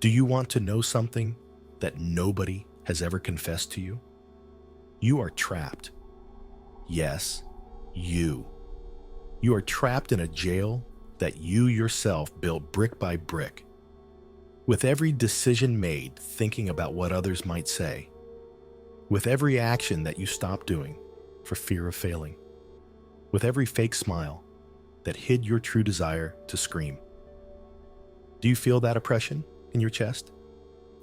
Do you want to know something that nobody has ever confessed to you? You are trapped. Yes, you. You are trapped in a jail that you yourself built brick by brick. With every decision made thinking about what others might say. With every action that you stopped doing for fear of failing. With every fake smile that hid your true desire to scream. Do you feel that oppression in your chest?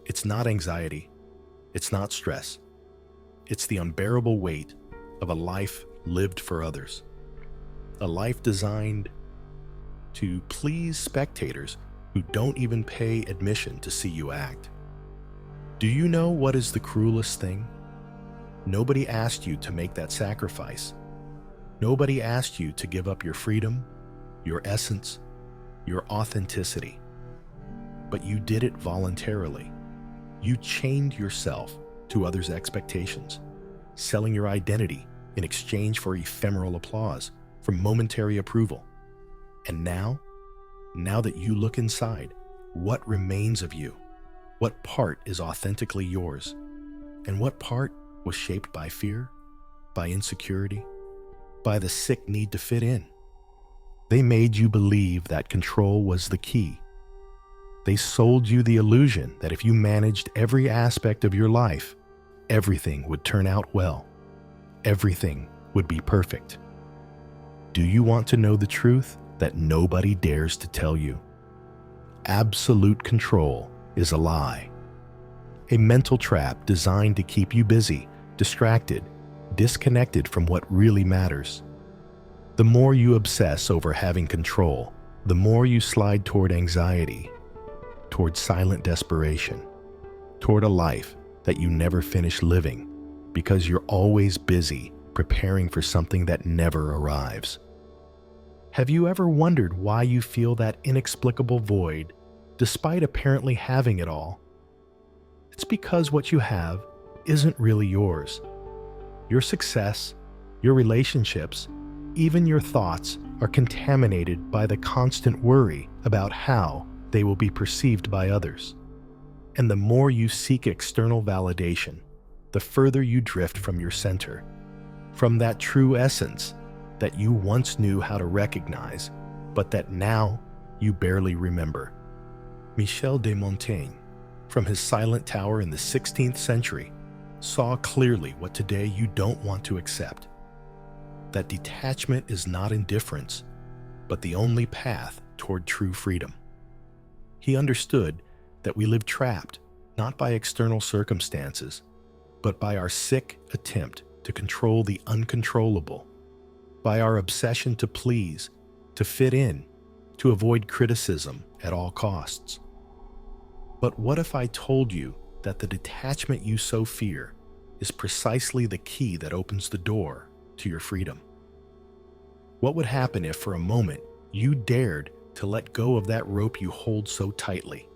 It's not anxiety. It's not stress. It's the unbearable weight of a life lived for others. A life designed to please spectators who don't even pay admission to see you act. Do you know what is the cruelest thing? Nobody asked you to make that sacrifice. Nobody asked you to give up your freedom, your essence, your authenticity. But you did it voluntarily. You chained yourself to others' expectations, selling your identity in exchange for ephemeral applause, for momentary approval. And now that you look inside, what remains of you? What part is authentically yours? And what part was shaped by fear, by insecurity, by the sick need to fit in? They made you believe that control was the key. They sold you the illusion that if you managed every aspect of your life, everything would turn out well. Everything would be perfect. Do you want to know the truth that nobody dares to tell you? Absolute control is a lie. A mental trap designed to keep you busy, distracted, disconnected from what really matters. The more you obsess over having control, the more you slide toward anxiety, toward silent desperation, toward a life that you never finish living because you're always busy preparing for something that never arrives. Have you ever wondered why you feel that inexplicable void despite apparently having it all? It's because what you have isn't really yours. Your success, your relationships, even your thoughts are contaminated by the constant worry about how they will be perceived by others. And the more you seek external validation, the further you drift from your center, from that true essence that you once knew how to recognize, but that now you barely remember. Michel de Montaigne, from his silent tower in the 16th century, saw clearly what today you don't want to accept. That detachment is not indifference, but the only path toward true freedom. He understood that we live trapped, not by external circumstances, but by our sick attempt to control the uncontrollable, by our obsession to please, to fit in, to avoid criticism at all costs. But what if I told you that the detachment you so fear is precisely the key that opens the door to your freedom? What would happen if for a moment you dared to let go of that rope you hold so tightly?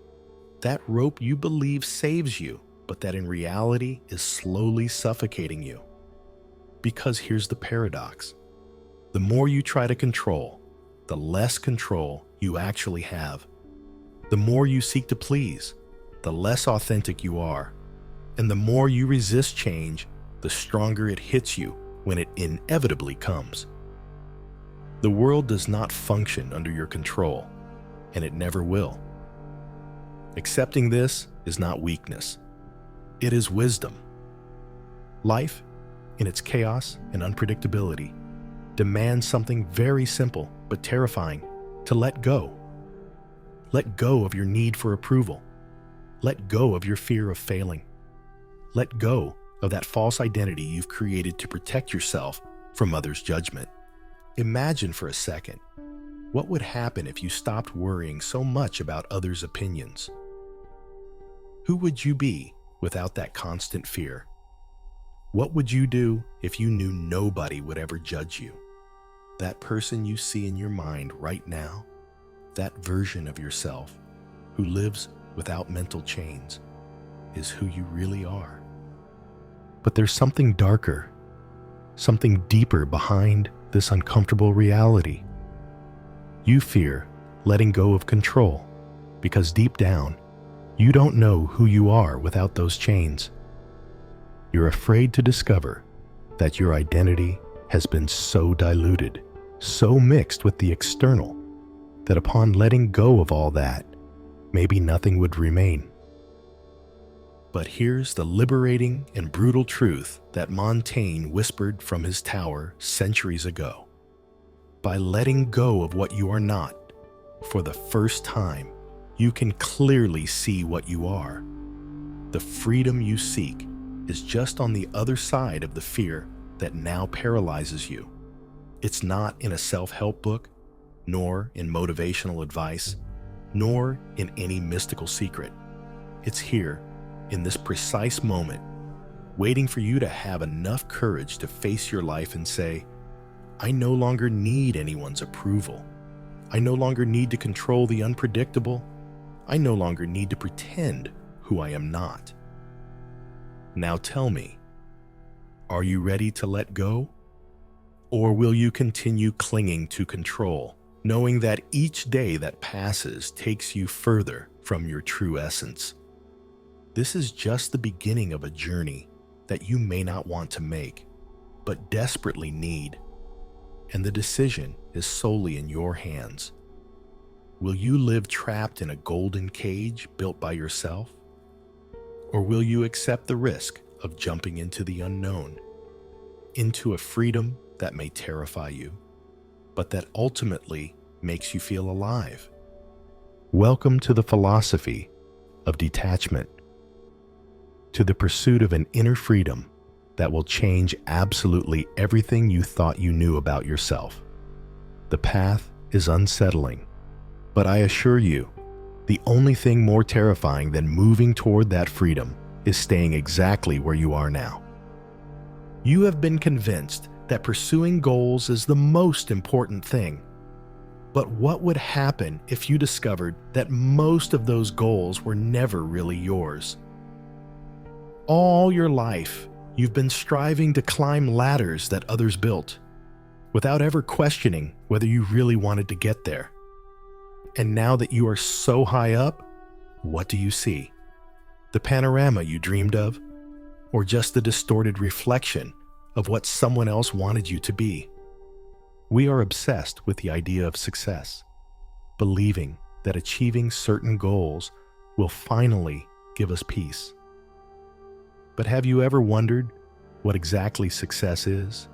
That rope you believe saves you, but that in reality is slowly suffocating you. Because here's the paradox. The more you try to control, the less control you actually have. The more you seek to please, the less authentic you are. And the more you resist change, the stronger it hits you when it inevitably comes. The world does not function under your control, and it never will. Accepting this is not weakness. It is wisdom. Life, in its chaos and unpredictability, demands something very simple but terrifying: to let go. Let go of your need for approval. Let go of your fear of failing. Let go of that false identity you've created to protect yourself from others' judgment. Imagine for a second, what would happen if you stopped worrying so much about others' opinions? Who would you be without that constant fear? What would you do if you knew nobody would ever judge you? That person you see in your mind right now, that version of yourself who lives without mental chains, is who you really are. But there's something darker, something deeper behind this uncomfortable reality. You fear letting go of control because deep down, You don't know who you are without those chains. You're afraid to discover that your identity has been so diluted, so mixed with the external, that upon letting go of all that, maybe nothing would remain. But here's the liberating and brutal truth that Montaigne whispered from his tower centuries ago. By letting go of what you are not, for the first time, you can clearly see what you are. The freedom you seek is just on the other side of the fear that now paralyzes you. It's not in a self-help book, nor in motivational advice, nor in any mystical secret. It's here, in this precise moment, waiting for you to have enough courage to face your life and say, I no longer need anyone's approval. I no longer need to control the unpredictable. I no longer need to pretend who I am not. Now tell me, are you ready to let go? Or will you continue clinging to control, knowing that each day that passes takes you further from your true essence? This is just the beginning of a journey that you may not want to make, but desperately need. And the decision is solely in your hands. Will you live trapped in a golden cage built by yourself? Or will you accept the risk of jumping into the unknown, into a freedom that may terrify you, but that ultimately makes you feel alive? Welcome to the philosophy of detachment, to the pursuit of an inner freedom that will change absolutely everything you thought you knew about yourself. The path is unsettling, but I assure you, the only thing more terrifying than moving toward that freedom is staying exactly where you are now. You have been convinced that pursuing goals is the most important thing. But what would happen if you discovered that most of those goals were never really yours? All your life, you've been striving to climb ladders that others built, without ever questioning whether you really wanted to get there. And now that you are so high up, what do you see? The panorama you dreamed of, or just the distorted reflection of what someone else wanted you to be? We are obsessed with the idea of success, believing that achieving certain goals will finally give us peace. But have you ever wondered what exactly success is?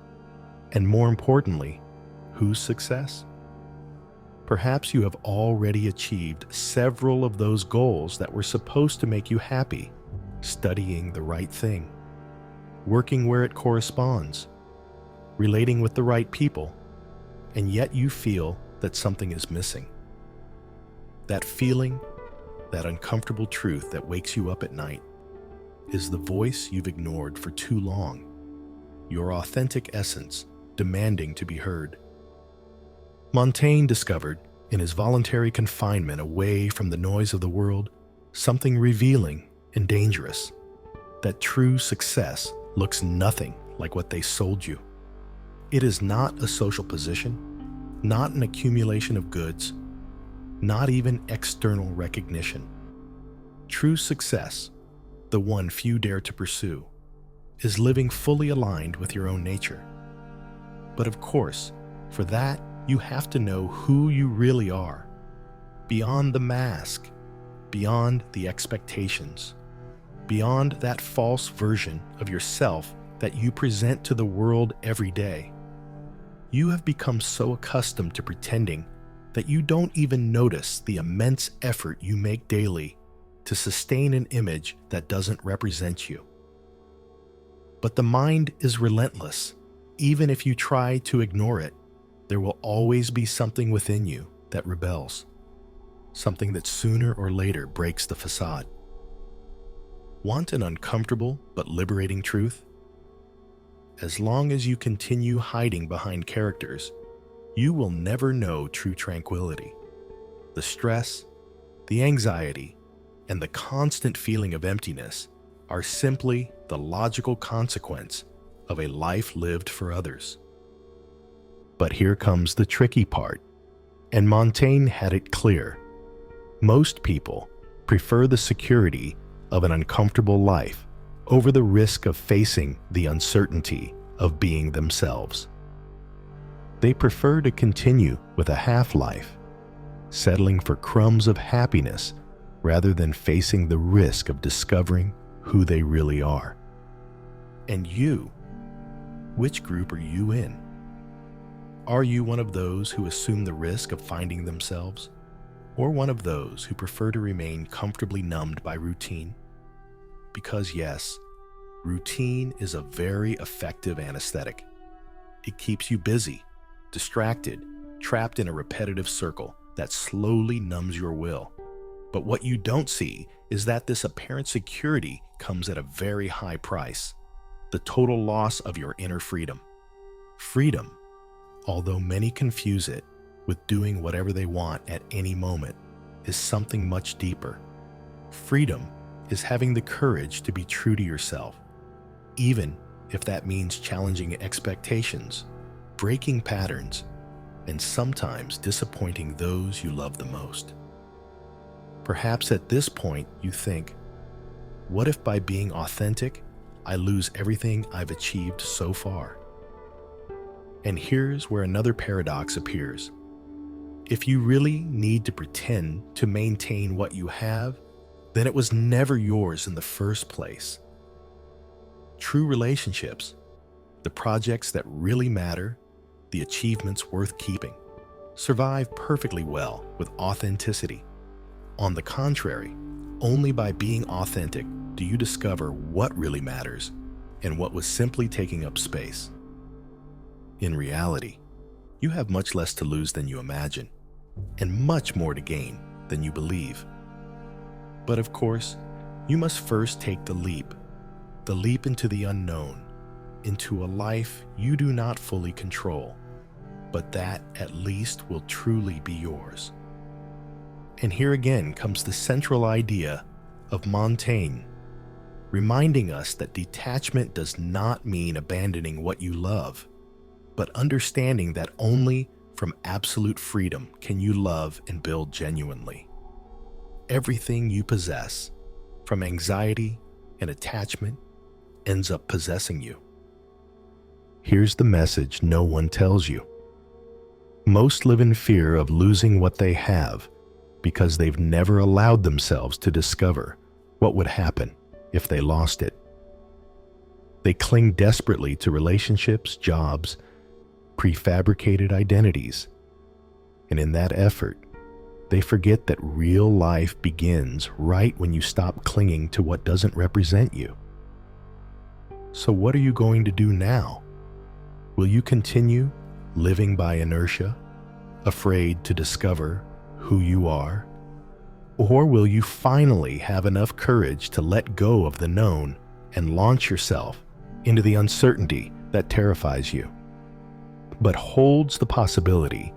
And more importantly, whose success? Perhaps you have already achieved several of those goals that were supposed to make you happy: studying the right thing, working where it corresponds, relating with the right people, and yet you feel that something is missing. That feeling, that uncomfortable truth that wakes you up at night, is the voice you've ignored for too long, your authentic essence demanding to be heard. Montaigne discovered, in his voluntary confinement away from the noise of the world, something revealing and dangerous: that true success looks nothing like what they sold you. It is not a social position, not an accumulation of goods, not even external recognition. True success, the one few dare to pursue, is living fully aligned with your own nature. But of course, for that, you have to know who you really are, beyond the mask, beyond the expectations, beyond that false version of yourself that you present to the world every day. You have become so accustomed to pretending that you don't even notice the immense effort you make daily to sustain an image that doesn't represent you. But the mind is relentless. Even if you try to ignore it, there will always be something within you that rebels, something that sooner or later breaks the facade. Want an uncomfortable but liberating truth? As long as you continue hiding behind characters, you will never know true tranquility. The stress, the anxiety, and the constant feeling of emptiness are simply the logical consequence of a life lived for others. But here comes the tricky part, and Montaigne had it clear. Most people prefer the security of an uncomfortable life over the risk of facing the uncertainty of being themselves. They prefer to continue with a half-life, settling for crumbs of happiness rather than facing the risk of discovering who they really are. And you, which group are you in? Are you one of those who assume the risk of finding themselves, or one of those who prefer to remain comfortably numbed by routine? Because yes, routine is a very effective anesthetic. It keeps you busy, distracted, trapped in a repetitive circle that slowly numbs your will. But what you don't see is that this apparent security comes at a very high price: the total loss of your inner freedom. Freedom, although many confuse it with doing whatever they want at any moment, is something much deeper. Freedom is having the courage to be true to yourself, even if that means challenging expectations, breaking patterns, and sometimes disappointing those you love the most. Perhaps at this point you think, what if by being authentic, I lose everything I've achieved so far? And here's where another paradox appears. If you really need to pretend to maintain what you have, then it was never yours in the first place. True relationships, the projects that really matter, the achievements worth keeping, survive perfectly well with authenticity. On the contrary, only by being authentic do you discover what really matters and what was simply taking up space. In reality, you have much less to lose than you imagine, and much more to gain than you believe. But of course, you must first take the leap into the unknown, into a life you do not fully control, but that at least will truly be yours. And here again comes the central idea of Montaigne, reminding us that detachment does not mean abandoning what you love, but understanding that only from absolute freedom can you love and build genuinely. Everything you possess, from anxiety and attachment, ends up possessing you. Here's the message no one tells you. Most live in fear of losing what they have because they've never allowed themselves to discover what would happen if they lost it. They cling desperately to relationships, jobs, prefabricated identities, and in that effort, they forget that real life begins right when you stop clinging to what doesn't represent you. So what are you going to do now? Will you continue living by inertia, afraid to discover who you are? Or will you finally have enough courage to let go of the known and launch yourself into the uncertainty that terrifies you, but holds the possibility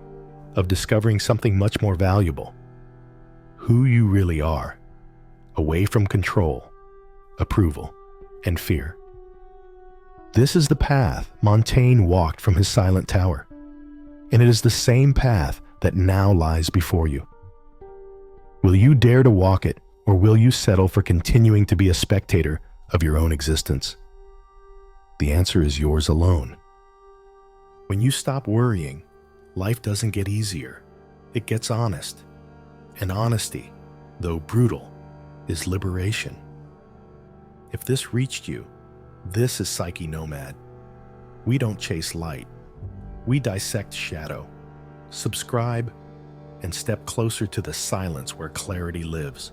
of discovering something much more valuable: who you really are, away from control, approval, and fear? This is the path Montaigne walked from his silent tower, and it is the same path that now lies before you. Will you dare to walk it, or will you settle for continuing to be a spectator of your own existence? The answer is yours alone. When you stop worrying, life doesn't get easier, it gets honest. And honesty, though brutal, is liberation. If this reached you, this is Psyche Nomad. We don't chase light, we dissect shadow. Subscribe and step closer to the silence where clarity lives.